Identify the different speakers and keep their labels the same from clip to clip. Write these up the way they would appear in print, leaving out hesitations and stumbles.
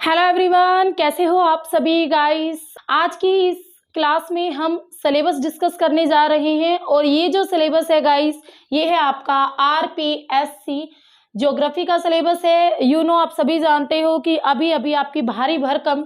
Speaker 1: Hello everyone, कैसे हो आप सभी गाइस। आज की इस क्लास में हम सिलेबस डिस्कस करने जा रहे हैं और ये जो सिलेबस है गाइस, ये है आपका आरपीएससी ज्योग्राफी का सिलेबस है। आप सभी जानते हो कि अभी अभी आपकी भारी भरकम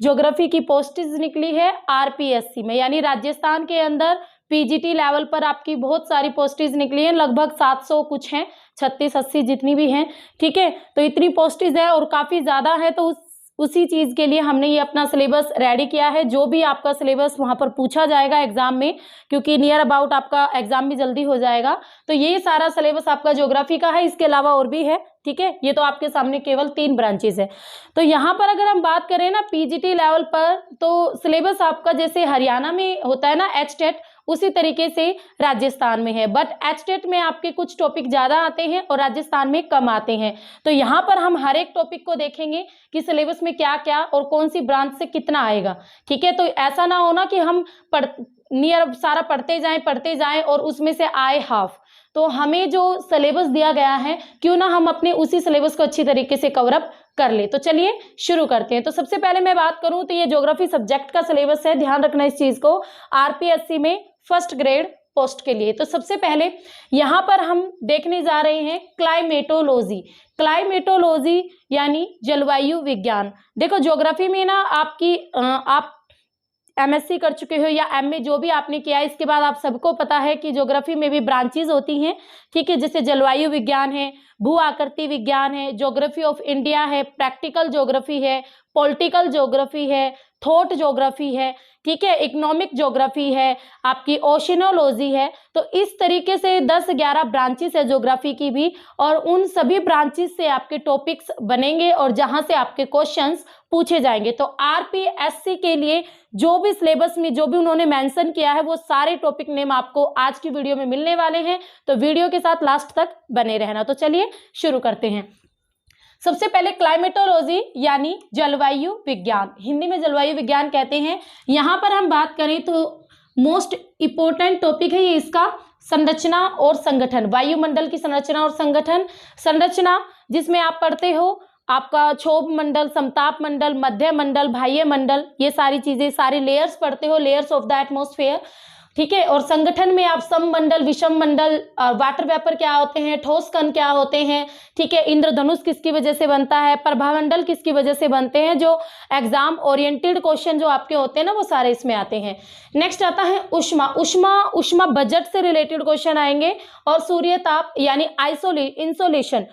Speaker 1: ज्योग्राफी की पोस्टेज निकली है आरपीएससी में, यानी राजस्थान के अंदर पीजीटी लेवल पर आपकी बहुत सारी पोस्टेज निकली हैं, लगभग 700 कुछ हैं, 36-80 जितनी भी हैं। ठीक है, तो इतनी पोस्टेज है और काफ़ी ज़्यादा है, तो उसी चीज़ के लिए हमने ये अपना सिलेबस रेडी किया है। जो भी आपका सिलेबस वहाँ पर पूछा जाएगा एग्जाम में, क्योंकि नियर अबाउट आपका एग्जाम भी जल्दी हो जाएगा, तो ये सारा सिलेबस आपका ज्योग्राफी का है। इसके अलावा और भी है, ठीक है। ये तो आपके सामने केवल 3 ब्रांचेस है। तो यहाँ पर अगर हम बात करें ना पीजीटी लेवल पर, तो सिलेबस आपका जैसे हरियाणा में होता है ना एचटेट, उसी तरीके से राजस्थान में है, बट एचटेट में आपके कुछ टॉपिक ज़्यादा आते हैं और राजस्थान में कम आते हैं। तो यहाँ पर हम हर एक टॉपिक को देखेंगे कि सिलेबस में क्या क्या और कौन सी ब्रांच से कितना आएगा। ठीक है, तो ऐसा ना होना कि हम सारा पढ़ते जाएं और उसमें से आए हाफ। तो हमें जो सिलेबस दिया गया है, क्यों ना हम अपने उसी सिलेबस को अच्छी तरीके से कवर अप कर ले। तो चलिए शुरू करते हैं। तो सबसे पहले मैं बात करूं तो ये ज्योग्राफी सब्जेक्ट का सिलेबस है, ध्यान रखना इस चीज को, आरपीएससी में फर्स्ट ग्रेड पोस्ट के लिए। तो सबसे पहले यहाँ पर हम देखने जा रहे हैं क्लाइमेटोलॉजी यानी जलवायु विज्ञान। देखो ज्योग्राफी में ना आप एमएससी कर चुके हो या एमए जो भी आपने किया है, इसके बाद आप सबको पता है कि ज्योग्राफी में भी ब्रांचेज होती हैं। ठीक है, जैसे जलवायु विज्ञान है, भू आकृति विज्ञान है, ज्योग्राफी ऑफ इंडिया है, प्रैक्टिकल ज्योग्राफी है, पॉलिटिकल ज्योग्राफी है, थॉट ज्योग्राफी है, ठीक है, इकोनॉमिक ज्योग्राफी है, आपकी ओशिनोलॉजी है। तो इस तरीके से 10-11 ब्रांचेस है ज्योग्राफी की भी, और उन सभी ब्रांचेस से आपके टॉपिक्स बनेंगे और जहां से आपके क्वेश्चंस पूछे जाएंगे। तो आरपीएससी के लिए जो भी सिलेबस में जो भी उन्होंने मेंशन किया है, वो सारे टॉपिक नेम आपको आज की वीडियो में मिलने वाले हैं, तो वीडियो के साथ लास्ट तक बने रहना। तो चलिए शुरू करते हैं। सबसे पहले क्लाइमेटोलॉजी यानी जलवायु विज्ञान, हिंदी में जलवायु विज्ञान कहते हैं। यहाँ पर हम बात करें तो मोस्ट इम्पोर्टेंट टॉपिक है ये इसका संरचना और संगठन, वायुमंडल की संरचना और संरचना जिसमें आप पढ़ते हो आपका क्षोभ मंडल, समताप मंडल, मध्य मंडल, बाह्य मंडल, ये सारी चीजें, सारे लेयर्स पढ़ते हो, लेयर्स ऑफ द एटमॉस्फेयर। ठीक है, और संगठन में आप सम मंडल, विषम मंडल, वाटर वेपर क्या होते हैं, ठोस कण क्या होते हैं, ठीक है, इंद्रधनुष किसकी वजह से बनता है, प्रभामंडल किसकी वजह से बनते हैं, जो एग्जाम ओरिएंटेड क्वेश्चन जो आपके होते हैं ना, वो सारे इसमें आते हैं। नेक्स्ट आता है उष्मा बजट से रिलेटेड क्वेश्चन आएंगे, और सूर्य ताप यानी इंसोलेशन,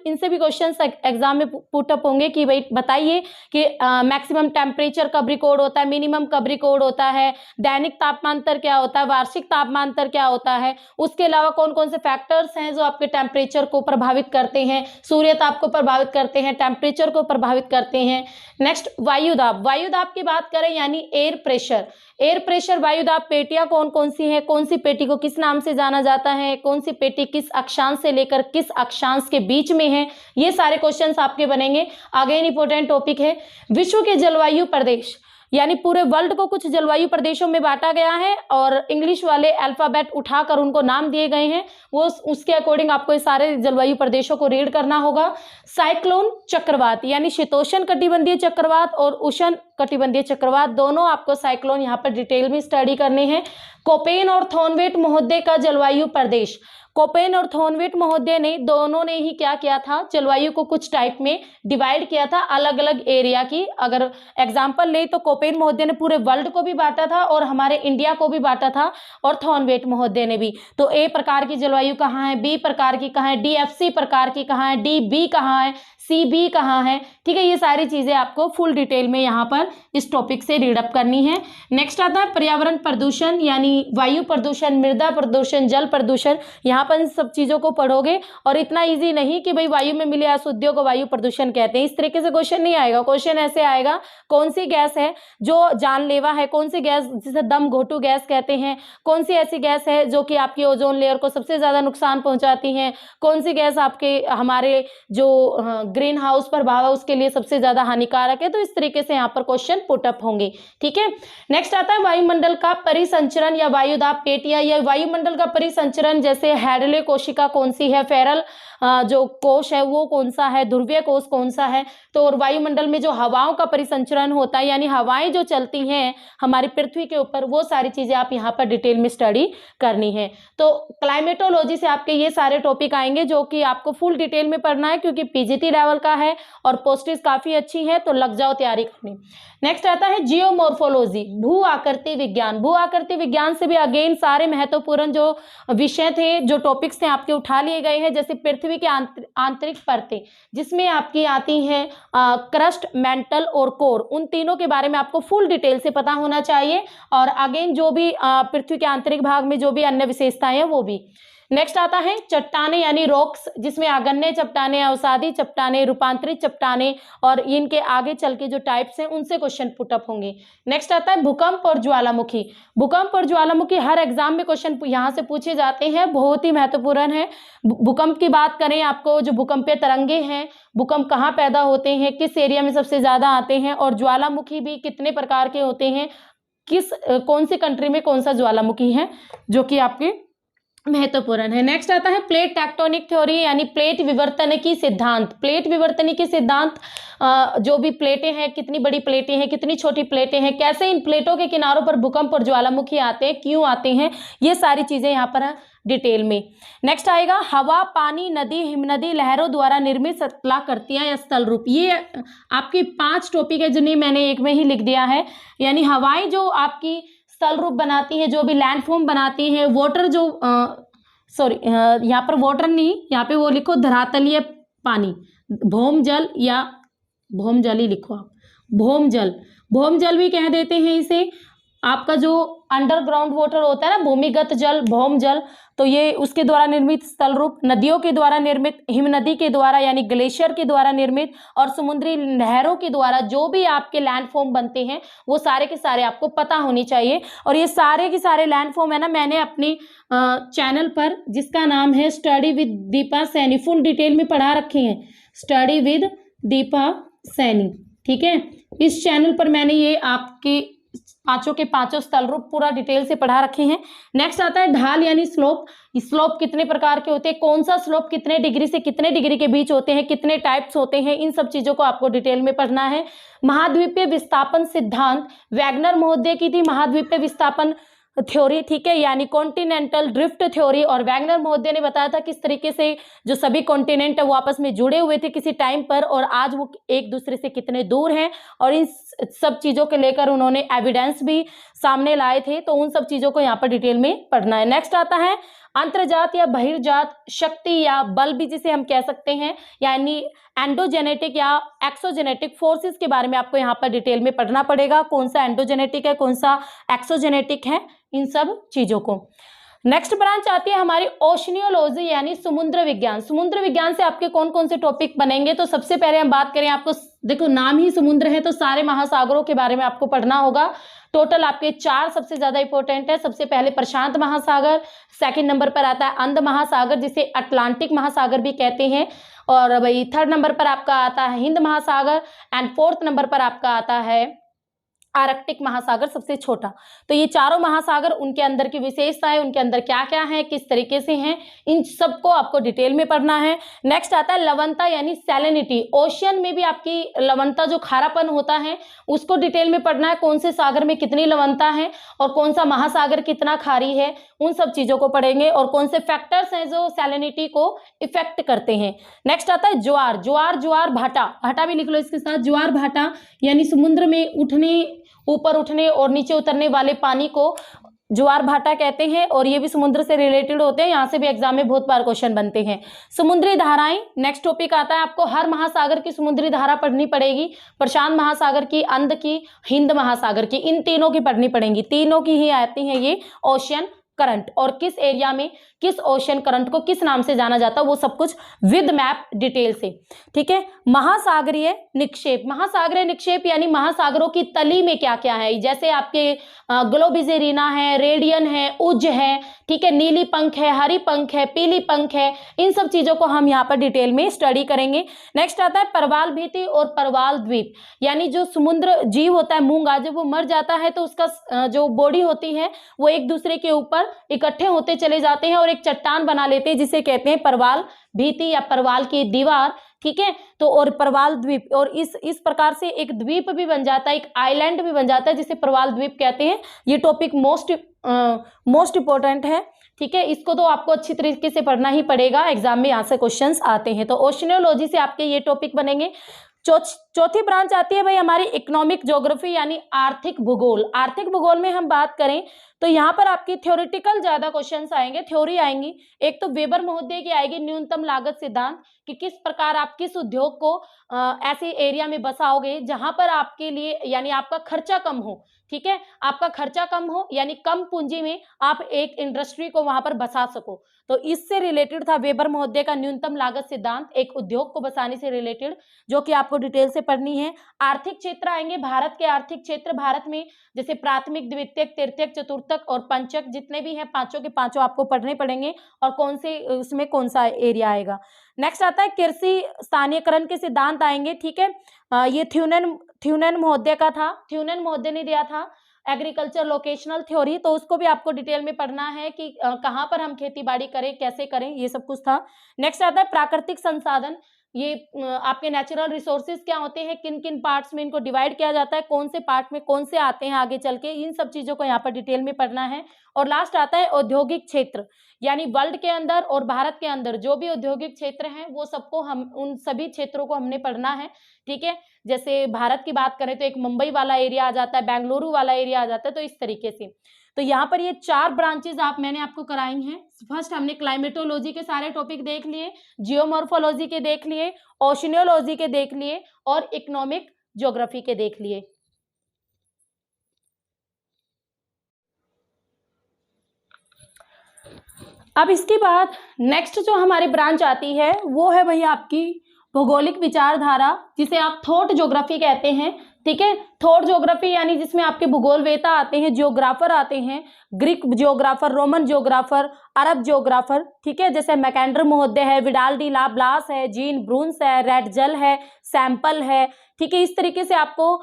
Speaker 1: इनसे भी क्वेश्चन एग्जाम में पुटअप होंगे कि भाई बताइए कि मैक्सिमम टेम्परेचर कब रिकॉर्ड होता है, मिनिमम कब रिकॉर्ड होता है, दैनिक तापमांतर क्या होता है, वार्षिक तापमांतर क्या होता है, उसके अलावा कौन कौन से फैक्टर्स हैं जो आपके टेम्परेचर को प्रभावित करते हैं, सूर्य ताप को प्रभावित करते हैं, टेम्परेचर को प्रभावित करते हैं। नेक्स्ट वायुदाब की बात करें यानी एयर प्रेशर, वायुदाब पेटियां कौन कौन सी हैं, कौन सी पेटी को किस नाम से जाना जाता है, कौन सी पेटी किस अक्षांश से लेकर किस अक्षांश के बीच में है, ये सारे क्वेश्चंस आपके बनेंगे। अगेन इंपॉर्टेंट टॉपिक है विश्व के जलवायु प्रदेश, यानी पूरे वर्ल्ड को कुछ जलवायु प्रदेशों में बांटा गया है और इंग्लिश वाले अल्फाबेट उठाकर उनको नाम दिए गए हैं, वो उसके अकॉर्डिंग आपको ये सारे जलवायु प्रदेशों को रीड करना होगा। साइक्लोन चक्रवात यानी शीतोष्ण कटिबंधीय चक्रवात और उष्ण कटिबंधीय चक्रवात, दोनों आपको साइक्लोन यहाँ पर डिटेल में स्टडी करने हैं। कोपेन और थॉर्नवेट महोदय का जलवायु प्रदेश, कोपेन और थॉर्नवेट महोदय ने दोनों ने ही क्या किया था, जलवायु को कुछ टाइप में डिवाइड किया था अलग अलग एरिया की। अगर एग्जांपल ले तो कोपेन महोदय ने पूरे वर्ल्ड को भी बांटा था और हमारे इंडिया को भी बांटा था, और थॉर्नवेट महोदय ने भी। तो ए प्रकार की जलवायु कहाँ है, बी प्रकार की कहाँ है, डीएफसी प्रकार की कहाँ है, डीबी कहाँ है, सीबी कहाँ है, ठीक है, ये सारी चीजें आपको फुल डिटेल में यहाँ पर इस टॉपिक से रीड अप करनी है। नेक्स्ट आता है पर्यावरण प्रदूषण यानी वायु प्रदूषण, मृदा प्रदूषण, जल प्रदूषण, यहाँ पर इन सब चीजों को पढ़ोगे। और इतना इजी नहीं कि भाई वायु में मिले अशुद्धियों को वायु प्रदूषण कहते हैं, इस तरीके से क्वेश्चन नहीं आएगा। क्वेश्चन ऐसे आएगा, कौन सी गैस है जो जानलेवा है, कौन सी गैस जिसे दम घोटू गैस कहते हैं, कौन सी ऐसी गैस है जो कि आपकी ओजोन लेयर को सबसे ज्यादा नुकसान पहुंचाती है, कौन सी गैस आपके हमारे जो ग्रीन हाउस प्रभाव है उसके लिए सबसे ज्यादा हानिकारक है। तो इस तरीके से यहाँ पर क्वेश्चन पुटअप होंगे, ठीक है। नेक्स्ट आता है वायुमंडल का परिसंचरण या वायुदाब पेटियां, या वायुमंडल का परिसंचरण जैसे हैडले कोशिका कौन सी है, फेरल जो कोश है वो कौन सा है, ध्रुवीय कोश कौन सा है। तो और वायुमंडल में जो हवाओं का परिसंचरण होता है, यानी हवाएं जो चलती हैं हमारी पृथ्वी के ऊपर, वो सारी चीजें आप यहाँ पर डिटेल में स्टडी करनी है। तो क्लाइमेटोलॉजी से आपके ये सारे टॉपिक आएंगे जो कि आपको फुल डिटेल में पढ़ना है, क्योंकि पीजीटी लेवल का है और पोस्टेज काफी अच्छी है, तो लग जाओ तैयारी करनी। नेक्स्ट आता है जियोमॉर्फोलॉजी, भू आकृति विज्ञान। भू आकृति विज्ञान से भी अगेन सारे महत्वपूर्ण जो विषय थे, जो टॉपिक्स थे आपके उठा लिए गए हैं, जैसे पृथ्वी की आंतरिक परतें, जिसमें आपकी आती हैं क्रस्ट, मेंटल और कोर, उन तीनों के बारे में आपको फुल डिटेल से पता होना चाहिए। और अगेन जो भी पृथ्वी के आंतरिक भाग में जो भी अन्य विशेषताएं हैं वो भी। नेक्स्ट आता है चट्टाने यानी रॉक्स, जिसमें आगन्य चट्टाने, अवसादी चट्टाने, रूपांतरित चट्टाने और इनके आगे चल के जो टाइप्स हैं उनसे क्वेश्चन पुटअप होंगे। नेक्स्ट आता है भूकंप और ज्वालामुखी। भूकंप और ज्वालामुखी हर एग्जाम में क्वेश्चन यहाँ से पूछे जाते हैं, बहुत ही महत्वपूर्ण है। भूकंप की बात करें, आपको जो भूकंपीय तरंगे हैं, भूकंप कहाँ पैदा होते हैं, किस एरिया में सबसे ज्यादा आते हैं, और ज्वालामुखी भी कितने प्रकार के होते हैं, कौन सी कंट्री में कौन सा ज्वालामुखी है, जो कि आपके महत्वपूर्ण है। नेक्स्ट आता है प्लेट टेक्टोनिक थ्योरी, यानी प्लेट विवर्तनिकी सिद्धांत। प्लेट विवर्तनिकी सिद्धांत, जो भी प्लेटें हैं, कितनी बड़ी प्लेटें हैं, कितनी छोटी प्लेटें हैं, कैसे इन प्लेटों के किनारों पर भूकंप और ज्वालामुखी आते हैं, क्यों आते हैं, ये सारी चीजें यहाँ पर डिटेल में। नेक्स्ट आएगा हवा, पानी, नदी, हिमनदी, लहरों द्वारा निर्मित स्थलाकृतियां या स्थल रूप। ये आपकी 5 टॉपिक है जिन्हें मैंने एक में ही लिख दिया है। यानी हवाएं जो आपकी स्थल रूप बनाती है, जो भी लैंडफॉर्म बनाती है, वाटर जो यहाँ पर वाटर नहीं, यहाँ पे वो लिखो धरातलीय पानी, भौम जल या भौम जल ही लिखो आप, भौम जल, भौम जल भी कह देते हैं इसे। आपका जो अंडरग्राउंड वाटर होता है ना, भूमिगत जल, भौम जल, तो ये उसके द्वारा निर्मित स्थल रूप, नदियों के द्वारा निर्मित, हिमनदी के द्वारा यानी ग्लेशियर के द्वारा निर्मित, और समुद्री नहरों के द्वारा जो भी आपके लैंडफॉर्म बनते हैं वो सारे के सारे आपको पता होनी चाहिए। और ये सारे के सारे लैंडफॉर्म है ना, मैंने अपने चैनल पर, जिसका नाम है study with Deepa Saini, full detail में पढ़ा रखे हैं, स्टडी विद दीपा सैनी, ठीक है। इस चैनल पर मैंने ये आपके पांचों के पांचों स्थल रूप पूरा डिटेल से पढ़ा रखे हैं। नेक्स्ट आता है ढाल यानी स्लोप। स्लोप कितने प्रकार के होते हैं, कौन सा स्लोप कितने डिग्री से कितने डिग्री के बीच होते हैं, कितने टाइप्स होते हैं, इन सब चीजों को आपको डिटेल में पढ़ना है। महाद्वीपीय विस्थापन सिद्धांत, वैगनर महोदय की थी महाद्वीपीय विस्थापन थ्योरी, ठीक है, यानी कॉन्टिनेंटल ड्रिफ्ट थ्योरी। और वैगनर महोदय ने बताया था किस तरीके से जो सभी कॉन्टिनेंट है वो आपस में जुड़े हुए थे किसी टाइम पर, और आज वो एक दूसरे से कितने दूर हैं, और इन सब चीजों के लेकर उन्होंने एविडेंस भी सामने लाए थे। तो उन सब चीजों को यहाँ पर डिटेल में पढ़ना है। नेक्स्ट आता है अंतर्जात या बहिर्जात शक्ति या बल भी जिसे हम कह सकते हैं, यानी एंडोजेनेटिक या एक्सोजेनेटिक फोर्सेस के बारे में आपको यहाँ पर डिटेल में पढ़ना पड़ेगा, कौन सा एंडोजेनेटिक है, कौन सा एक्सोजेनेटिक है, इन सब चीजों को। नेक्स्ट ब्रांच आती है हमारी ओशनियोलॉजी यानी समुद्र विज्ञान। समुद्र विज्ञान से आपके कौन कौन से टॉपिक बनेंगे, तो सबसे पहले हम बात करें, आपको देखो नाम ही समुद्र है तो सारे महासागरों के बारे में आपको पढ़ना होगा। टोटल आपके 4 सबसे ज्यादा इंपॉर्टेंट है। सबसे पहले प्रशांत महासागर, सेकंड नंबर पर आता है अंध महासागर जिसे अटलांटिक महासागर भी कहते हैं, और भाई थर्ड नंबर पर आपका आता है हिंद महासागर, एंड फोर्थ नंबर पर आपका आता है आर्कटिक महासागर सबसे छोटा। तो ये चारों महासागर, उनके अंदर की विशेषताएं, उनके अंदर क्या क्या है, किस तरीके से हैं, इन सबको आपको डिटेल में पढ़ना है। नेक्स्ट आता है लवणता यानी सैलिनिटी। ओशियन में भी आपकी लवणता जो खारापन होता है उसको डिटेल में पढ़ना है, कौन से सागर में कितनी लवणता है और कौन सा महासागर कितना खारी है, उन सब चीजों को पढ़ेंगे, और कौन से फैक्टर्स हैं जो सैलिनिटी को इफेक्ट करते हैं। नेक्स्ट आता है ज्वार, ज्वार भाटा, भाटा भी लिख लो इसके साथ, ज्वार भाटा यानी समुद्र में उठने, ऊपर उठने और नीचे उतरने वाले पानी को ज्वार भाटा कहते हैं, और ये भी समुद्र से रिलेटेड होते हैं, यहाँ से भी एग्जाम में बहुत बार क्वेश्चन बनते हैं। समुद्री धाराएं, नेक्स्ट टॉपिक आता है, आपको हर महासागर की समुद्री धारा पढ़नी पड़ेगी, प्रशांत महासागर की, अंध की, हिंद महासागर की, इन तीनों की पढ़नी पड़ेंगी, तीनों की ही आती हैं ये ओशियन करंट, और किस एरिया में किस ओशियन करंट को किस नाम से जाना जाता है वो सब कुछ विद मैप डिटेल से, ठीक है। महासागरीय निक्षेप, महासागरीय निक्षेप यानी महासागरों की तली में क्या क्या है, जैसे आपके ग्लोबिजेरिना है, रेडियन है, उज है, ठीक है, नीली पंख है, हरी पंख है, पीली पंख है, इन सब चीजों को हम यहाँ पर डिटेल में स्टडी करेंगे। नेक्स्ट आता है परवाल भीति और परवाल द्वीप, यानी जो समुद्र जीव होता है मूंगा, जब वो मर जाता है तो उसका जो बॉडी होती है वो एक दूसरे के ऊपर पर इकट्ठे होते चले जाते हैं और एक चट्टान बना लेते हैं जिसे कहते हैं परवाल भीति या परवाल की दीवार, ठीक है। तो और परवाल द्वीप, और इस प्रकार से एक द्वीप भी बन जाता है, एक आइलैंड भी बन जाता है जिसे परवाल द्वीप कहते हैं। ये टॉपिक मोस्ट इंपॉर्टेंट है, ठीक है। इसको तो आपको अच्छी तरीके से पढ़ना ही पड़ेगा, एग्जाम में यहाँ से क्वेश्चंस आते हैं। तो ओशिनियोलॉजी से आपके ये टॉपिक बनेंगे। चौथी ब्रांच आती है भाई हमारी इकोनॉमिक ज्योग्राफी यानी आर्थिक भूगोल। आर्थिक भूगोल में हम बात करें तो यहाँ पर आपकी थ्योरेटिकल ज्यादा क्वेश्चंस आएंगे, थ्योरी आएंगी। एक तो वेबर महोदय की आएगी न्यूनतम लागत सिद्धांत, कि किस प्रकार आप किस उद्योग को ऐसे एरिया में बसाओगे जहां पर आपके लिए यानी आपका खर्चा कम हो, ठीक है, आपका खर्चा कम हो यानी कम पूंजी में आप एक इंडस्ट्री को वहां पर बसा सको। तो इससे रिलेटेड था वेबर महोदय का न्यूनतम लागत सिद्धांत, एक उद्योग को बसाने से रिलेटेड, जो कि आपको डिटेल से पढ़नी है। आर्थिक क्षेत्र आएंगे, भारत के आर्थिक क्षेत्र, भारत में जैसे प्राथमिक, द्वितीयक, तृतीयक, चतुर्थक और पंचक जितने भी हैं, पांचों के पांचों आपको पढ़ने पड़ेंगे और कौन से उसमें कौन सा एरिया आएगा। नेक्स्ट आता है कृषि स्थानीयकरण के सिद्धांत आएंगे, ठीक है। ये थ्यूनन महोदय का था, थ्यूनन महोदय ने दिया था एग्रीकल्चर लोकेशनल थ्योरी, तो उसको भी आपको डिटेल में पढ़ना है कि कहाँ पर हम खेती बाड़ी करें, कैसे करें, ये सब कुछ था। नेक्स्ट आता है प्राकृतिक संसाधन, ये आपके नेचुरल रिसोर्सेज क्या होते हैं, किन किन पार्ट्स में इनको डिवाइड किया जाता है, कौन से पार्ट में कौन से आते हैं आगे चल के, इन सब चीजों को यहाँ पर डिटेल में पढ़ना है। और लास्ट आता है औद्योगिक क्षेत्र, यानी वर्ल्ड के अंदर और भारत के अंदर जो भी औद्योगिक क्षेत्र हैं वो सबको हम उन सभी क्षेत्रों को हमने पढ़ना है, ठीक है। जैसे भारत की बात करें तो एक मुंबई वाला एरिया आ जाता है, बेंगलुरु वाला एरिया आ जाता है, तो इस तरीके से। तो यहाँ पर ये 4 ब्रांचेस मैंने आपको कराई हैं। फर्स्ट हमने क्लाइमेटोलॉजी के सारे टॉपिक देख लिए, जियोमॉर्फोलॉजी के देख लिए, ओशिनियोलॉजी के देख लिए और इकोनॉमिक ज्योग्राफी के देख लिए। अब इसके बाद नेक्स्ट जो हमारी ब्रांच आती है वो है भैया आपकी भौगोलिक विचारधारा, जिसे आप थॉट ज्योग्राफी कहते हैं, ठीक है। थॉट ज्योग्राफी यानी जिसमें आपके भूगोलवेता आते हैं, जियोग्राफर आते हैं, ग्रीक जियोग्राफर, रोमन जियोग्राफर, अरब जियोग्राफर, ठीक है। जैसे मैकेंडर महोदय है, विडाल डी लाब्लास है, जीन ब्रून्स है, रेडजल है, सैंपल है, ठीक है। इस तरीके से आपको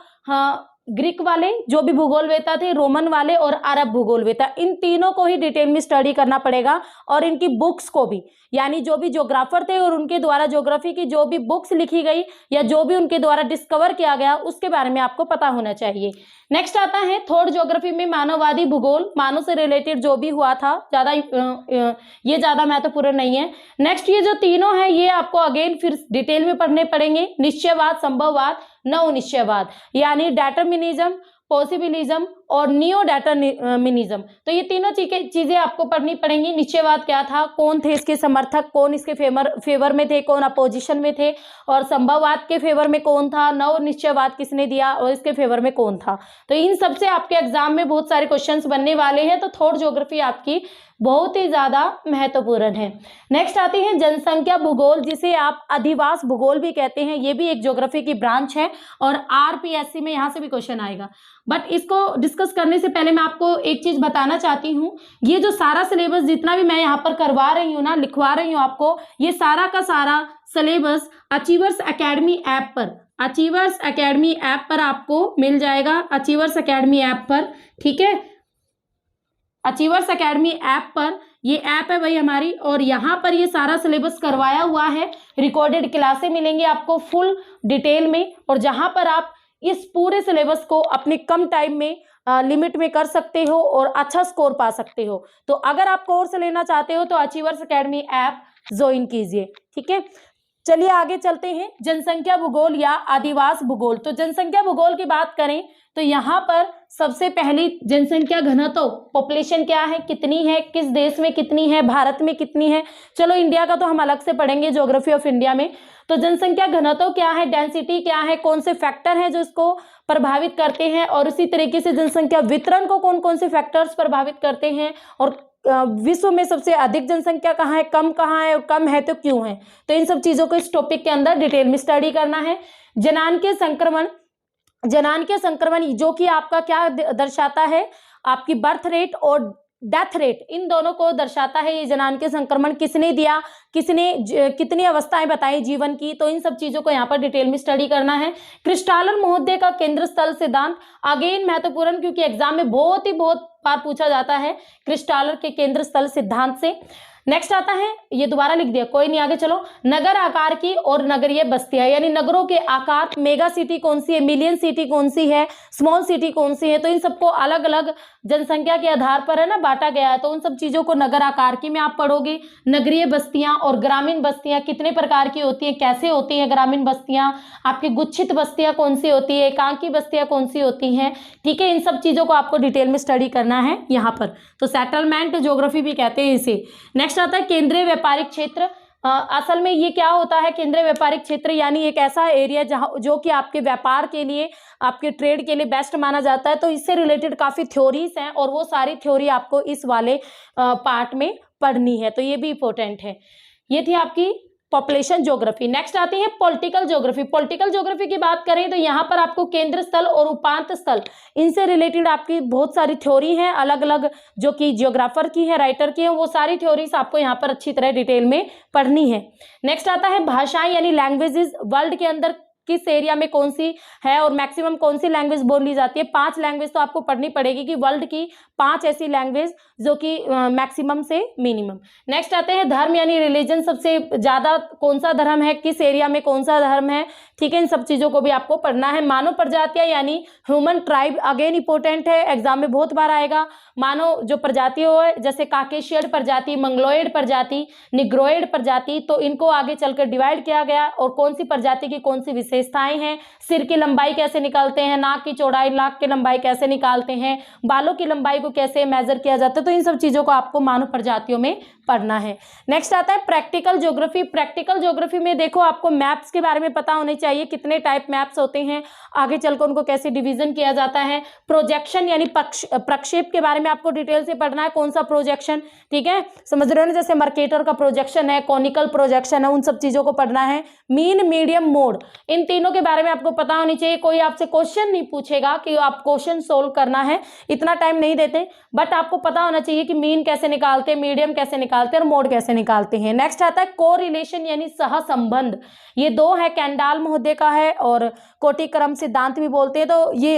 Speaker 1: ग्रीक वाले जो भी भूगोलवेता थे, रोमन वाले और अरब भूगोलवेता, इन तीनों को ही डिटेल में स्टडी करना पड़ेगा और इनकी बुक्स को भी, यानी जो भी ज्योग्राफर थे और उनके द्वारा ज्योग्राफी की जो भी बुक्स लिखी गई या जो भी उनके द्वारा डिस्कवर किया गया उसके बारे में आपको पता होना चाहिए। नेक्स्ट आता है थॉट ज्योग्राफी में मानववादी भूगोल, मानव से रिलेटेड जो भी हुआ था, ये ज्यादा महत्वपूर्ण नहीं है। नेक्स्ट ये जो तीनों है ये आपको अगेन फिर डिटेल में पढ़ने पड़ेंगे, निश्चयवाद, संभववाद, नव निश्चयवाद, यानी डेटर्मिनिज्म, पॉसिबिलिज्म और नियो डेटर्मिनिज्म। तो ये तीनों चीजें आपको पढ़नी पड़ेंगी। निश्चयवाद क्या था, कौन थे इसके समर्थक, कौन इसके फेवर में थे, कौन अपोजिशन में थे, और संभववाद के फेवर में कौन था, नव निश्चयवाद किसने दिया और इसके फेवर में कौन था। तो इन सब से आपके एग्जाम में बहुत सारे क्वेश्चंस बनने वाले हैं, तो थॉट ज्योग्राफी आपकी बहुत ही ज्यादा महत्वपूर्ण है। नेक्स्ट आती है जनसंख्या भूगोल, जिसे आप अधिवास भूगोल भी कहते हैं, ये भी एक ज्योग्राफी की ब्रांच है और आरपीएससी में यहाँ से भी क्वेश्चन आएगा। बट इसको डिस्कस करने से पहले मैं आपको एक चीज बताना चाहती हूँ, ये जो सारा सिलेबस जितना भी मैं यहाँ पर करवा रही हूँ ना, लिखवा रही हूँ आपको, ये सारा का सारा सिलेबस अचीवर्स एकेडमी ऐप पर, अचीवर्स एकेडमी ऐप पर आपको मिल जाएगा, अचीवर्स एकेडमी ऐप पर, ठीक है। अचीवर्स एकेडमी ऐप पर, ये ऐप है भाई हमारी, और यहाँ पर ये सारा सिलेबस करवाया हुआ है, रिकॉर्डेड क्लासें मिलेंगी आपको फुल डिटेल में, और जहाँ पर आप इस पूरे सिलेबस को अपने कम टाइम में लिमिट में कर सकते हो और अच्छा स्कोर पा सकते हो। तो अगर आप कोर्स लेना चाहते हो तो अचीवर्स एकेडमी ऐप ज्वाइन कीजिए, ठीक है। चलिए आगे चलते हैं, जनसंख्या भूगोल या आदिवास भूगोल। तो जनसंख्या भूगोल की बात करें तो यहाँ पर सबसे पहली जनसंख्या घनत्व, पॉपुलेशन क्या है, कितनी है, किस देश में कितनी है, भारत में कितनी है, चलो इंडिया का तो हम अलग से पढ़ेंगे ज्योग्राफी ऑफ इंडिया में। तो जनसंख्या घनत्व क्या है, डेंसिटी क्या है, कौन से फैक्टर हैं जो इसको प्रभावित करते हैं, और उसी तरीके से जनसंख्या वितरण को कौन कौन से फैक्टर्स प्रभावित करते हैं, और विश्व में सबसे अधिक जनसंख्या कहाँ है, कम कहाँ है, और कम है तो क्यों है। तो इन सब चीजों को इस टॉपिक के अंदर डिटेल में स्टडी करना है। जनांकीय संक्रमण, जनांकीय संक्रमण जो कि आपका क्या दर्शाता है, आपकी बर्थ रेट और डेथ रेट, इन दोनों को दर्शाता है। ये जनांकीय संक्रमण किसने दिया, किसने कितनी अवस्थाएं बताई जीवन की, तो इन सब चीजों को यहाँ पर डिटेल में स्टडी करना है। क्रिस्टालर महोदय का केंद्र स्थल सिद्धांत अगेन महत्वपूर्ण, क्योंकि एग्जाम में बहुत बार पूछा जाता है क्रिस्टालर के केंद्र स्थल सिद्धांत से। नेक्स्ट आता है, ये दोबारा लिख दिया, कोई नहीं, आगे चलो। नगर आकार की और नगरीय बस्तियां, यानी नगरों के आकार, मेगा सिटी कौन सी है, मिलियन सिटी कौन सी है, स्मॉल सिटी कौन सी है, तो इन सबको अलग अलग जनसंख्या के आधार पर है ना बांटा गया है, तो उन सब चीजों को नगर आकार की में आप पढ़ोगे। नगरीय बस्तियां और ग्रामीण बस्तियां कितने प्रकार की होती है, कैसे होती है ग्रामीण बस्तियां, आपकी गुच्छित बस्तियां कौन सी होती है, एकांकी बस्तियां कौन सी होती हैं, ठीक है। इन सब चीजों को आपको डिटेल में स्टडी करना है यहाँ पर, तो सेटलमेंट ज्योग्राफी भी कहते हैं इसे। नेक्स्ट आता है केंद्रीय व्यापारिक क्षेत्र। असल में ये क्या होता है, केंद्रीय व्यापारिक क्षेत्र यानी एक ऐसा एरिया जहाँ जो कि आपके व्यापार के लिए, आपके ट्रेड के लिए बेस्ट माना जाता है। तो इससे रिलेटेड काफ़ी थ्योरीज हैं और वो सारी थ्योरी आपको इस वाले पार्ट में पढ़नी है, तो ये भी इंपॉर्टेंट है। ये थी आपकी पॉपुलेशन ज्योग्राफी। नेक्स्ट आती है पॉलिटिकल ज्योग्राफी। पॉलिटिकल ज्योग्राफी की बात करें तो यहाँ पर आपको केंद्र स्थल और उपांत स्थल, इनसे रिलेटेड आपकी बहुत सारी थ्योरी हैं अलग अलग, जो कि जियोग्राफर की है, राइटर की है, वो सारी थ्योरीज आपको यहाँ पर अच्छी तरह डिटेल में पढ़नी है। नेक्स्ट आता है भाषाएं यानी लैंग्वेजेस, वर्ल्ड के अंदर किस एरिया में कौन सी है और मैक्सिमम कौन सी लैंग्वेज बोली जाती है। 5 लैंग्वेज तो आपको पढ़नी पड़ेगी कि वर्ल्ड की 5 ऐसी लैंग्वेज जो कि मैक्सिमम से मिनिमम। नेक्स्ट आते हैं धर्म यानी रिलीजन, सबसे ज़्यादा कौन सा धर्म है, किस एरिया में कौन सा धर्म है, ठीक है, इन सब चीज़ों को भी आपको पढ़ना है। मानव प्रजातियाँ यानी ह्यूमन ट्राइब, अगेन इंपॉर्टेंट है, एग्जाम में बहुत बार आएगा। मानव जो प्रजातियों है जैसे काकेशियड प्रजाति, मंगलोइड प्रजाति, निग्रोइड प्रजाति, तो इनको आगे चलकर डिवाइड किया गया और कौन सी प्रजाति की कौन सी विशेषताएं हैं, सिर की लंबाई कैसे निकालते हैं, नाक की चौड़ाई, नाक की लंबाई कैसे निकालते हैं, बालों की लंबाई को कैसे मेजर किया जाता है, तो इन सब चीज़ों को आपको मानव प्रजातियों में पढ़ना है। नेक्स्ट आता है प्रैक्टिकल ज्योग्राफी। प्रैक्टिकल ज्योग्राफी में देखो आपको मैप्स के बारे में पता होने चाहिए, कितने टाइप मैप्स होते हैं, आगे चलकर उनको कैसे डिवीजन किया जाता है। प्रोजेक्शन यानी प्रक्षेप के बारे में आपको डिटेल से पढ़ना है, कौन सा प्रोजेक्शन, ठीक है, समझ रहे हो ना, जैसे मर्केटर का प्रोजेक्शन है, कॉनिकल प्रोजेक्शन है, उन सब चीज़ों को पढ़ना है। मीन, मीडियम, मोड, इन तीनों के बारे में आपको पता होनी चाहिए। कोई आपसे क्वेश्चन नहीं पूछेगा कि आप क्वेश्चन सोल्व करना है, इतना टाइम नहीं देते, बट आपको पता होना चाहिए कि मीन कैसे निकालते हैं, मीडियम कैसे निकालते हैं और मोड कैसे निकालते हैं। नेक्स्ट आता है कोरिलेशन यानी सहसंबंध, ये 2 है, कैंडाल महोदय का है और कोटिक्रम सिद्धांत भी बोलते हैं, तो ये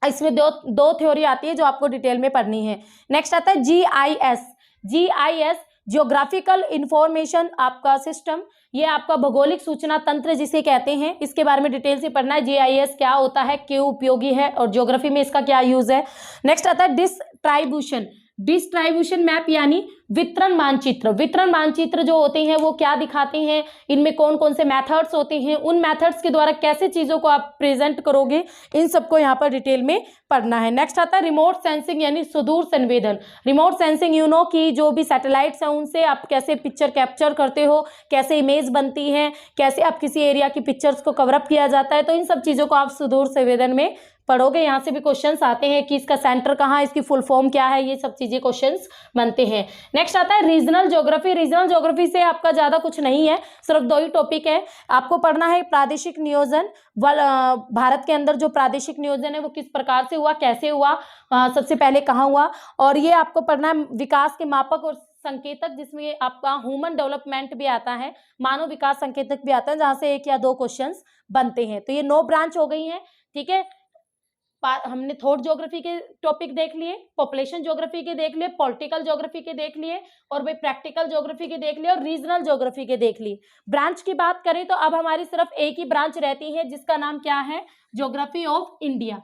Speaker 1: इसमें दो थ्योरी आती है जो आपको डिटेल में पढ़नी है। नेक्स्ट आता है GIS। GIS जियोग्राफिकल इंफॉर्मेशन आपका सिस्टम, ये आपका भौगोलिक सूचना तंत्र जिसे कहते हैं, इसके बारे में डिटेल से पढ़ना है। GIS क्या होता है, क्यों उपयोगी है और ज्योग्राफी में इसका क्या यूज है। नेक्स्ट आता है डिस्ट्रीब्यूशन। डिस्ट्रीब्यूशन मैप यानी वितरण मानचित्र। वितरण मानचित्र जो होते हैं वो क्या दिखाते हैं, इनमें कौन कौन से मेथड्स होते हैं, उन मेथड्स के द्वारा कैसे चीज़ों को आप प्रेजेंट करोगे, इन सबको यहाँ पर डिटेल में पढ़ना है। नेक्स्ट आता है रिमोट सेंसिंग यानी सुदूर संवेदन। रिमोट सेंसिंग यू नो की जो भी सैटेलाइट्स हैं उनसे आप कैसे पिक्चर कैप्चर करते हो, कैसे इमेज बनती है, कैसे आप किसी एरिया की पिक्चर्स को कवरअप किया जाता है, तो इन सब चीज़ों को आप सुदूर संवेदन में पढ़ोगे। यहाँ से भी क्वेश्चंस आते हैं कि इसका सेंटर कहाँ है, इसकी फुल फॉर्म क्या है, ये सब चीज़ें क्वेश्चंस बनते हैं। नेक्स्ट आता है रीजनल ज्योग्राफी। रीजनल ज्योग्राफी से आपका ज़्यादा कुछ नहीं है, सिर्फ 2 ही टॉपिक है, आपको पढ़ना है प्रादेशिक नियोजन, भारत के अंदर जो प्रादेशिक नियोजन है वो किस प्रकार से हुआ, कैसे हुआ, सबसे पहले कहाँ हुआ, और ये आपको पढ़ना है विकास के मापक और संकेतक, जिसमें आपका ह्यूमन डेवलपमेंट भी आता है, मानव विकास संकेतक भी आता है, जहाँ से 1 या 2 क्वेश्चंस बनते हैं। तो ये 9 ब्रांच हो गई हैं, ठीक है। हमने थॉट ज्योग्राफी के टॉपिक देख लिए, पॉपुलेशन ज्योग्राफी के देख लिए, पॉलिटिकल ज्योग्राफी के देख लिए, और भाई प्रैक्टिकल ज्योग्राफी के देख लिए और रीजनल ज्योग्राफी के देख लिए। ब्रांच की बात करें तो अब हमारी सिर्फ एक ही ब्रांच रहती है जिसका नाम क्या है, ज्योग्राफी ऑफ इंडिया,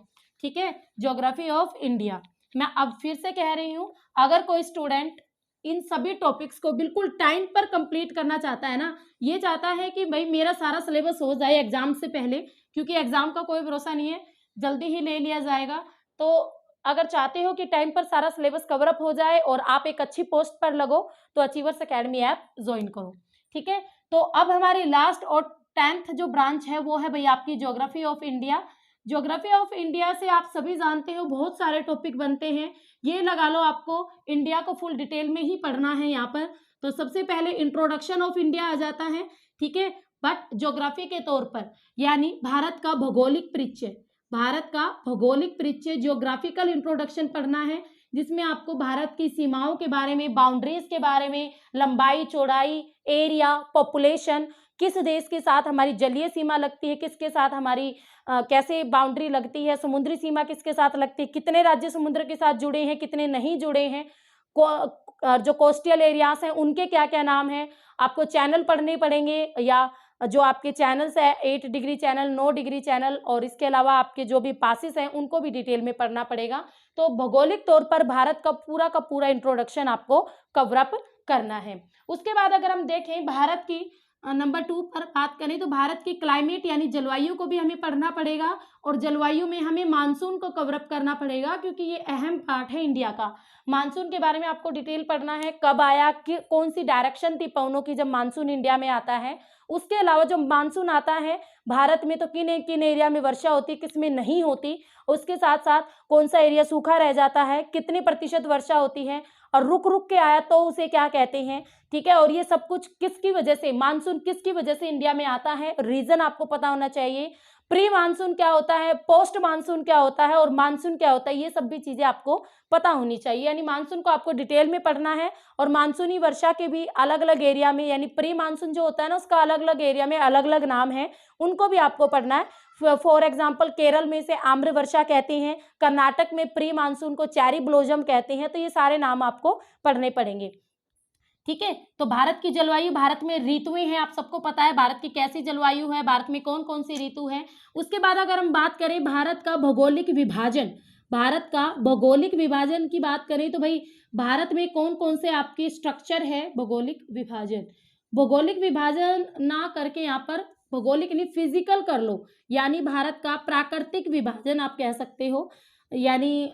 Speaker 1: ठीक है, ज्योग्राफी ऑफ इंडिया। मैं अब फिर से कह रही हूँ, अगर कोई स्टूडेंट इन सभी टॉपिक्स को बिल्कुल टाइम पर कंप्लीट करना चाहता है ना, ये चाहता है कि भाई मेरा सारा सिलेबस हो जाए एग्जाम से पहले, क्योंकि एग्जाम का कोई भरोसा नहीं है, जल्दी ही ले लिया जाएगा, तो अगर चाहते हो कि टाइम पर सारा सिलेबस कवर अप हो जाए और आप एक अच्छी पोस्ट पर लगो, तो अचीवर्स एकेडमी ऐप ज्वाइन करो, ठीक है। तो अब हमारी लास्ट और 10th जो ब्रांच है वो है भाई आपकी geography of India. Geography of India से आप सभी जानते हो बहुत सारे टॉपिक बनते हैं, ये लगा लो आपको इंडिया को फुल डिटेल में ही पढ़ना है यहाँ पर। तो सबसे पहले इंट्रोडक्शन ऑफ इंडिया आ जाता है, ठीक है, बट ज्योग्राफी के तौर पर, यानी भारत का भौगोलिक परिचय, भारत का भौगोलिक परिचय, ज्योग्राफिकल इंट्रोडक्शन पढ़ना है, जिसमें आपको भारत की सीमाओं के बारे में, बाउंड्रीज के बारे में, लंबाई, चौड़ाई, एरिया, पॉपुलेशन, किस देश के साथ हमारी जलीय सीमा लगती है, किसके साथ हमारी कैसे बाउंड्री लगती है, समुद्री सीमा किसके साथ लगती है, कितने राज्य समुद्र के साथ जुड़े हैं, कितने नहीं जुड़े हैं, जो कोस्टल एरियाज हैं उनके क्या क्या नाम हैं। आपको चैनल पढ़ने पड़ेंगे, या जो आपके चैनल्स है 8 डिग्री चैनल, 9 डिग्री चैनल, और इसके अलावा आपके जो भी पासिस हैं उनको भी डिटेल में पढ़ना पड़ेगा। तो भौगोलिक तौर पर भारत का पूरा इंट्रोडक्शन आपको कवर अप करना है। उसके बाद अगर हम देखें भारत की नंबर 2 पर बात करें तो भारत की क्लाइमेट यानी जलवायु को भी हमें पढ़ना पड़ेगा, और जलवायु में हमें मानसून को कवर अप करना पड़ेगा, क्योंकि ये अहम पार्ट है इंडिया का। मानसून के बारे में आपको डिटेल पढ़ना है, कब आया, कि कौन सी डायरेक्शन थी पवनों की जब मानसून इंडिया में आता है। उसके अलावा जब मानसून आता है भारत में तो किन किन एरिया में वर्षा होती, किस में नहीं होती, उसके साथ साथ कौन सा एरिया सूखा रह जाता है, कितनी प्रतिशत वर्षा होती है, और रुक रुक के आया तो उसे क्या कहते हैं, ठीक है। और ये सब कुछ किसकी वजह से, मानसून किसकी वजह से इंडिया में आता है, रीजन आपको पता होना चाहिए। प्री मानसून क्या होता है, पोस्ट मानसून क्या होता है, और मानसून क्या होता है, ये सब भी चीजें आपको पता होनी चाहिए। यानी मानसून को आपको डिटेल में पढ़ना है, और मानसूनी वर्षा के भी अलग अलग एरिया में, यानी प्री मानसून जो होता है ना उसका अलग अलग एरिया में अलग अलग नाम है, उनको भी आपको पढ़ना है। फॉर एग्जाम्पल केरल में इसे आम्र वर्षा कहते हैं, कर्नाटक में प्री मानसून को चेरी ब्लोजम कहते हैं। तो ये सारे नाम आपको पढ़ने पड़ेंगे, ठीक है। तो भारत की जलवायु, भारत में ऋतुएं हैं, आप सबको पता है भारत की कैसी जलवायु है, भारत में कौन कौन सी ऋतु है। उसके बाद अगर हम बात करें भारत का भौगोलिक विभाजन, भारत का भौगोलिक विभाजन की बात करें तो भाई भारत में कौन कौन से आपके स्ट्रक्चर है। भौगोलिक विभाजन ना करके यहाँ पर भौगोलिक नहीं फिजिकल कर लो, यानी भारत का प्राकृतिक विभाजन आप कह सकते हो। यानी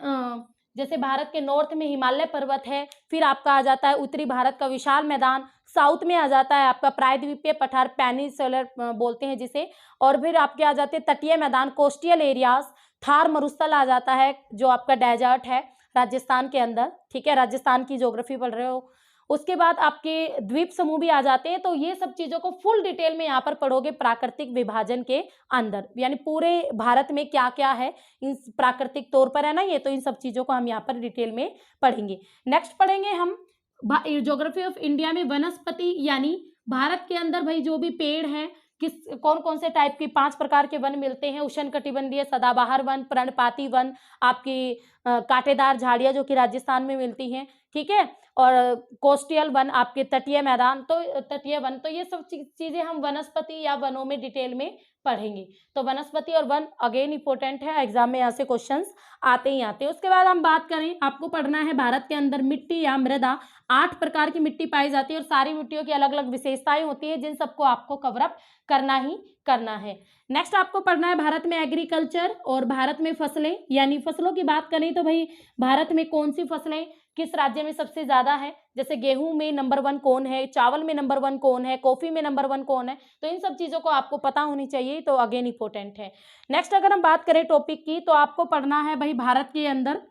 Speaker 1: जैसे भारत के नॉर्थ में हिमालय पर्वत है, फिर आपका आ जाता है उत्तरी भारत का विशाल मैदान, साउथ में आ जाता है आपका प्रायद्वीपीय पठार पेनिनसुलर बोलते हैं जिसे, और फिर आपके आ जाते हैं तटीय मैदान कोस्टल एरियाज, थार मरुस्थल आ जाता है जो आपका डेजर्ट है राजस्थान के अंदर, ठीक है, राजस्थान की ज्योग्राफी पढ़ रहे हो। उसके बाद आपके द्वीप समूह भी आ जाते हैं। तो ये सब चीज़ों को फुल डिटेल में यहाँ पर पढ़ोगे प्राकृतिक विभाजन के अंदर, यानी पूरे भारत में क्या क्या है इन प्राकृतिक तौर पर है ना ये, तो इन सब चीज़ों को हम यहाँ पर डिटेल में पढ़ेंगे। नेक्स्ट पढ़ेंगे हम ज्योग्राफी ऑफ इंडिया में वनस्पति, यानी भारत के अंदर भाई जो भी पेड़ हैं किस कौन कौन से टाइप के 5 प्रकार के वन मिलते हैं। उष्णकटिबंधीय सदाबहार वन, पर्णपाती वन, आपकी कांटेदार झाड़ियाँ जो कि राजस्थान में मिलती हैं, ठीक है, और कोस्टल वन आपके तटीय मैदान, तो तटीय वन, तो ये सब चीजें हम वनस्पति या वनों में डिटेल में पढ़ेंगे। तो वनस्पति और वन अगेन इंपॉर्टेंट है, एग्जाम में यहाँ से क्वेश्चंस आते ही आते हैं। उसके बाद हम बात करें, आपको पढ़ना है भारत के अंदर मिट्टी या मृदा, 8 प्रकार की मिट्टी पाई जाती है, और सारी मिट्टियों की अलग अलग विशेषताएं होती है, जिन सबको आपको कवर अप करना ही करना है। नेक्स्ट आपको पढ़ना है भारत में एग्रीकल्चर और भारत में फसलें, यानी फसलों की बात करें तो भाई भारत में कौन सी फसलें किस राज्य में सबसे ज्यादा है, जैसे गेहूं में नंबर 1 कौन है, चावल में नंबर 1 कौन है, कॉफी में नंबर 1 कौन है, तो इन सब चीजों को आपको पता होनी चाहिए, तो अगेन इंपॉर्टेंट है। नेक्स्ट अगर हम बात करें टॉपिक की, तो आपको पढ़ना है भाई भारत के अंदर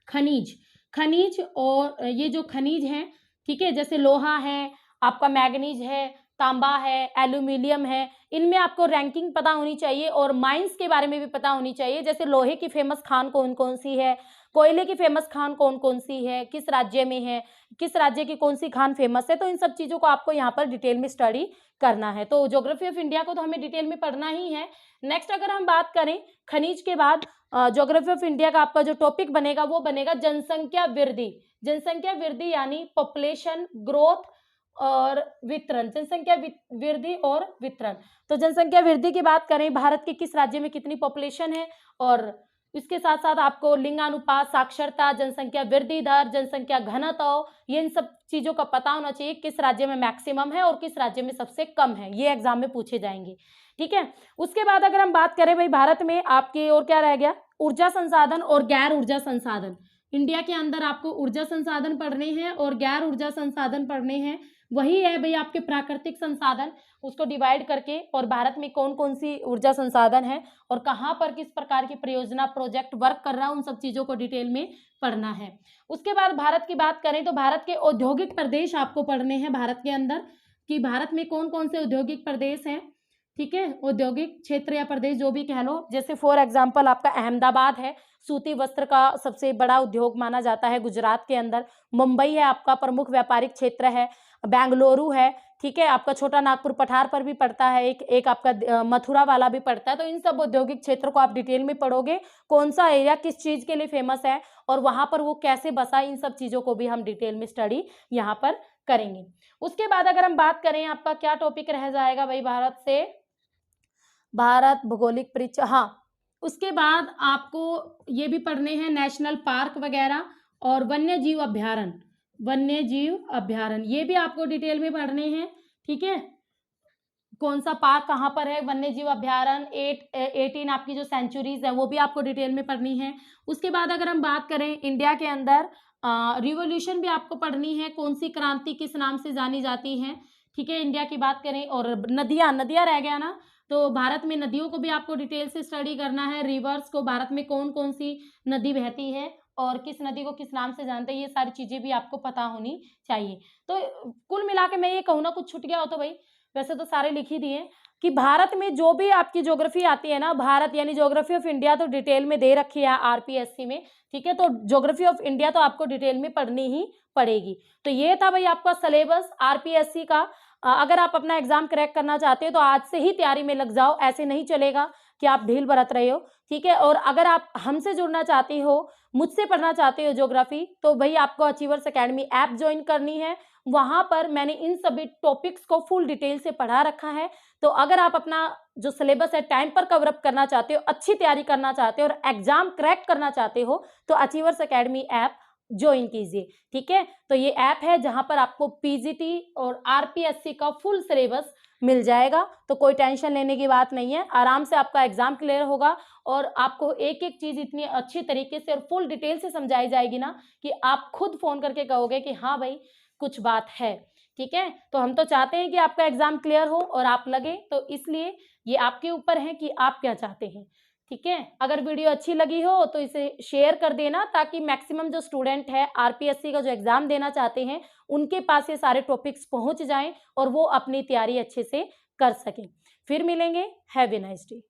Speaker 1: खनिज और ये जो खनिज है, ठीक है, जैसे लोहा है, आपका मैग्नीज है, तांबा है, एल्यूमिनियम है, इनमें आपको रैंकिंग पता होनी चाहिए, और माइंस के बारे में भी पता होनी चाहिए, जैसे लोहे की फेमस खान कौन कौन सी है, कोयले की फेमस खान कौन कौन सी है, किस राज्य में है, किस राज्य की कौन सी खान फेमस है, तो इन सब चीज़ों को आपको यहाँ पर डिटेल में स्टडी करना है। तो ज्योग्राफी ऑफ इंडिया को तो हमें डिटेल में पढ़ना ही है। नेक्स्ट अगर हम बात करें खनिज के बाद, ज्योग्राफी ऑफ इंडिया का आपका जो टॉपिक बनेगा वो बनेगा जनसंख्या वृद्धि यानी पॉपुलेशन ग्रोथ और वितरण, जनसंख्या वृद्धि और वितरण। तो जनसंख्या वृद्धि की बात करें, भारत के किस राज्य में कितनी पॉपुलेशन है, और इसके साथ साथ आपको लिंगानुपात, साक्षरता, जनसंख्या वृद्धि दर, जनसंख्या घनत्व, ये इन सब चीज़ों का पता होना चाहिए, किस राज्य में मैक्सिमम है और किस राज्य में सबसे कम है, ये एग्जाम में पूछे जाएंगे, ठीक है। उसके बाद अगर हम बात करें भाई भारत में आपके और क्या रह गया, ऊर्जा संसाधन और गैर ऊर्जा संसाधन। इंडिया के अंदर आपको ऊर्जा संसाधन पढ़ने हैं और गैर ऊर्जा संसाधन पढ़ने हैं, वही है भाई आपके प्राकृतिक संसाधन, उसको डिवाइड करके, और भारत में कौन कौन सी ऊर्जा संसाधन है और कहाँ पर किस प्रकार की परियोजना प्रोजेक्ट वर्क कर रहा है, उन सब चीज़ों को डिटेल में पढ़ना है। उसके बाद भारत की बात करें तो भारत के औद्योगिक प्रदेश आपको पढ़ने हैं भारत के अंदर, कि भारत में कौन कौन से औद्योगिक प्रदेश हैं, ठीक है, औद्योगिक क्षेत्र या प्रदेश जो भी कह लो, जैसे फॉर एग्जांपल आपका अहमदाबाद है, सूती वस्त्र का सबसे बड़ा उद्योग माना जाता है गुजरात के अंदर। मुंबई है आपका प्रमुख व्यापारिक क्षेत्र है। बेंगलुरु है, ठीक है, आपका छोटा नागपुर पठार पर भी पड़ता है, एक आपका मथुरा वाला भी पड़ता है। तो इन सब औद्योगिक क्षेत्रों को आप डिटेल में पढ़ोगे, कौन सा एरिया किस चीज के लिए फेमस है और वहां पर वो कैसे बसा, इन सब चीजों को भी हम डिटेल में स्टडी यहाँ पर करेंगे। उसके बाद अगर हम बात करें, आपका क्या टॉपिक रह जाएगा भाई, भारत भौगोलिक परिचय, हाँ। उसके बाद आपको ये भी पढ़ने हैं नेशनल पार्क वगैरह और वन्य जीव अभ्यारण्य, ये भी आपको डिटेल में पढ़ने हैं, ठीक है। कौन सा पार्क कहाँ पर है, वन्य जीव अभ्यारण्य, 18 आपकी जो सेंचुरीज है वो भी आपको डिटेल में पढ़नी है। उसके बाद अगर हम बात करें इंडिया के अंदर रिवोल्यूशन भी आपको पढ़नी है, कौन सी क्रांति किस नाम से जानी जाती है, ठीक है, इंडिया की बात करें। और नदियाँ रह गया ना, तो भारत में नदियों को भी आपको डिटेल से स्टडी करना है। रिवर्स को भारत में कौन कौन सी नदी बहती है और किस नदी को किस नाम से जानते हैं, ये सारी चीजें भी आपको पता होनी चाहिए। तो कुल मिला के मैं ये कहूँ ना, कुछ छूट गया हो तो भाई, वैसे तो सारे लिख ही दिए, कि भारत में जो भी आपकी ज्योग्राफी आती है ना, भारत यानी ज्योग्राफी ऑफ इंडिया तो डिटेल में दे रखी है आरपीएससी में, ठीक है। तो ज्योग्राफी ऑफ इंडिया तो आपको डिटेल में पढ़नी ही पड़ेगी। तो ये था भाई आपका सिलेबस आरपीएससी का। अगर आप अपना एग्जाम क्रैक करना चाहते हो तो आज से ही तैयारी में लग जाओ, ऐसे नहीं चलेगा कि आप ढील बरत रहे हो, ठीक है। और अगर आप हमसे जुड़ना चाहती हो, मुझसे पढ़ना चाहते हो ज्योग्राफी, तो भाई आपको अचीवर्स एकेडमी ऐप ज्वाइन करनी है। वहां पर मैंने इन सभी टॉपिक्स को फुल डिटेल से पढ़ा रखा है। तो अगर आप अपना जो सिलेबस है टाइम पर कवर अप करना चाहते हो, अच्छी तैयारी करना चाहते हो और एग्जाम क्रैक करना चाहते हो, तो अचीवर्स एकेडमी ऐप ज्वाइन कीजिए, ठीक है। तो ये ऐप है जहां पर आपको पीजीटी और आरपीएससी का फुल सिलेबस मिल जाएगा। तो कोई टेंशन लेने की बात नहीं है, आराम से आपका एग्जाम क्लियर होगा और आपको एक एक चीज इतनी अच्छी तरीके से और फुल डिटेल से समझाई जाएगी ना, कि आप खुद फोन करके कहोगे कि हाँ भाई कुछ बात है, ठीक है। तो हम तो चाहते हैं कि आपका एग्जाम क्लियर हो और आप लगे, तो इसलिए ये आपके ऊपर है कि आप क्या चाहते हैं, ठीक है। अगर वीडियो अच्छी लगी हो तो इसे शेयर कर देना, ताकि मैक्सिमम जो स्टूडेंट है आरपीएससी का जो एग्जाम देना चाहते हैं उनके पास ये सारे टॉपिक्स पहुंच जाएं और वो अपनी तैयारी अच्छे से कर सकें। फिर मिलेंगे, हैव ए नाइस डे।